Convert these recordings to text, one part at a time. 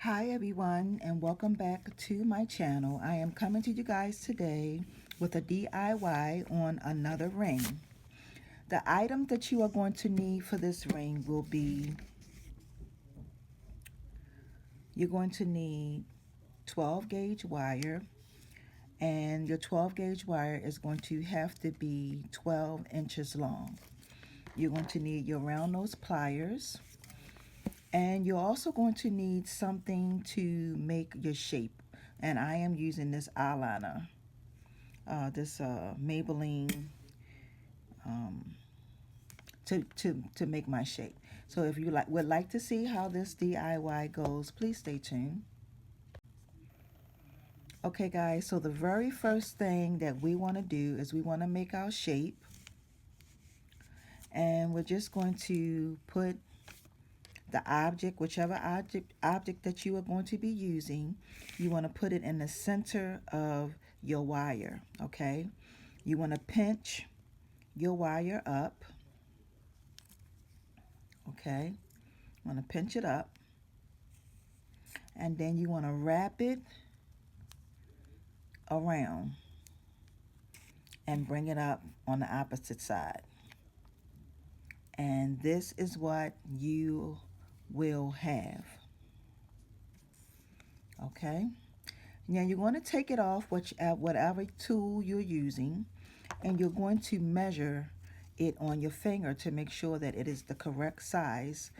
Hi everyone, and welcome back to my channel. I am coming to you guys today with a DIY on another ring. The item that you are going to need for this ring will be, you're going to need 12 gauge wire, and your 12 gauge wire is going to have to be 12 inches long. You're going to need your round nose pliers, and you're also going to need something to make your shape. And I am using this eyeliner, this Maybelline, um, to make my shape. So if you would like to see how this DIY goes, please stay tuned. Okay guys, so the very first thing that we want to do is we want to make our shape, and we're just going to put the object, whichever object that you are going to be using, you want to put it in the center of your wire. Okay, you want to pinch your wire up. Okay, want to pinch it up, and then you want to wrap it around and bring it up on the opposite side. And this is what you will have. Okay, now you're going to take it off whatever tool you're using, and you're going to measure it on your finger to make sure that it is the correct size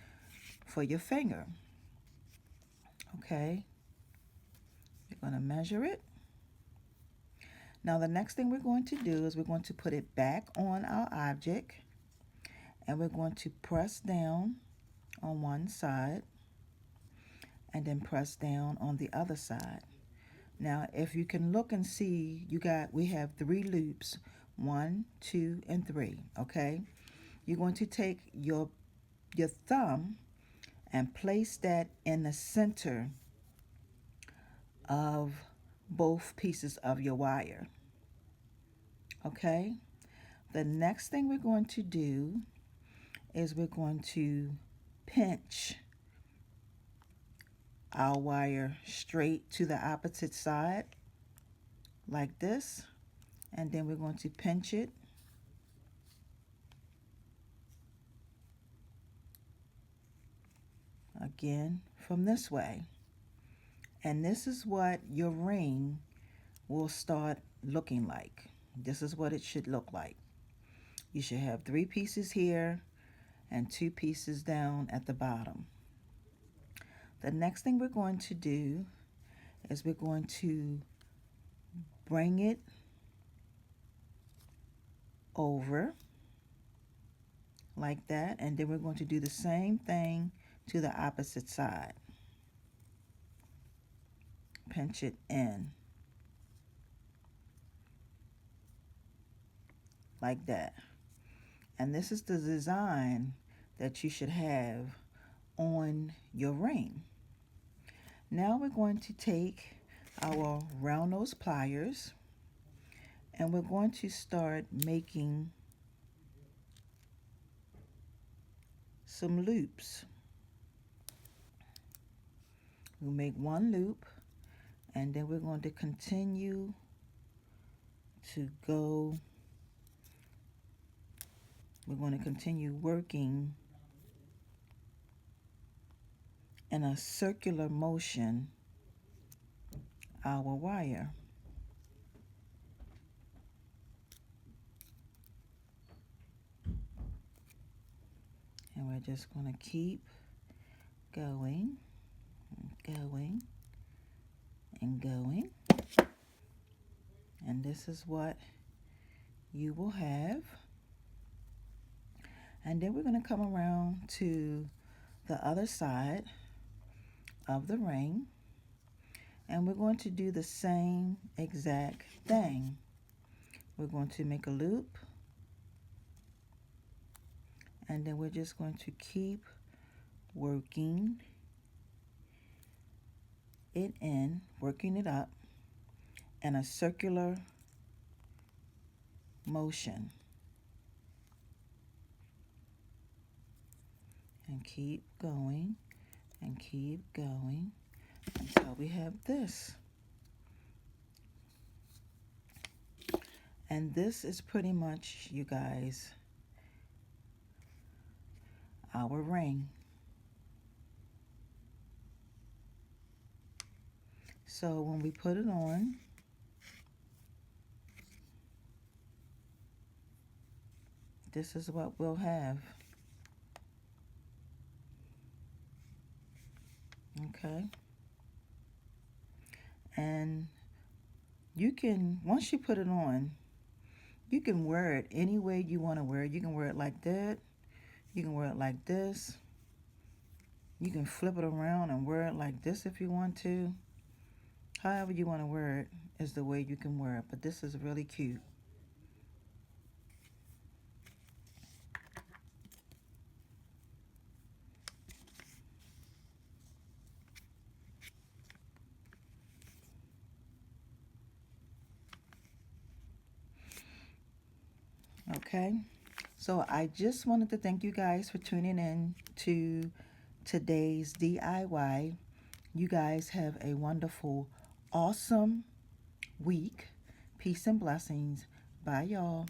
for your finger. Okay, you're going to measure it. Now the next thing we're going to do is we're going to put it back on our object, and we're going to press down on one side and then press down on the other side. Now if you can look and see, we have 3 loops, 1, 2, and 3. Okay, you're going to take your thumb and place that in the center of both pieces of your wire. Okay, the next thing we're going to do is we're going to pinch our wire straight to the opposite side like this, and then we're going to pinch it again from this way, and this is what your ring will start looking like. This is what it should look like. You should have 3 pieces here and 2 pieces down at the bottom. The next thing we're going to do is we're going to bring it over like that, and then we're going to do the same thing to the opposite side. Pinch it in like that. And this is the design that you should have on your ring. Now we're going to take our round nose pliers, and we're going to start making some loops. We'll make 1 loop, and then we're going to continue to go. We're going to continue working in a circular motion our wire. And we're just going to keep going, going, and going. And this is what you will have. And then we're going to come around to the other side of the ring, and we're going to do the same exact thing. We're going to make a loop, and then we're just going to keep working it in, working it up in a circular motion. And keep going and keep going. And so we have this. And this is pretty much, you guys, our ring. So when we put it on, this is what we'll have. Okay. And you can, once you put it on, you can wear it any way you want to wear it. You can wear it like that. You can wear it like this. You can flip it around and wear it like this if you want to. However you want to wear it is the way you can wear it. But this is really cute. Okay. So I just wanted to thank you guys for tuning in to today's DIY. You guys have a wonderful, awesome week. Peace and blessings. Bye, y'all.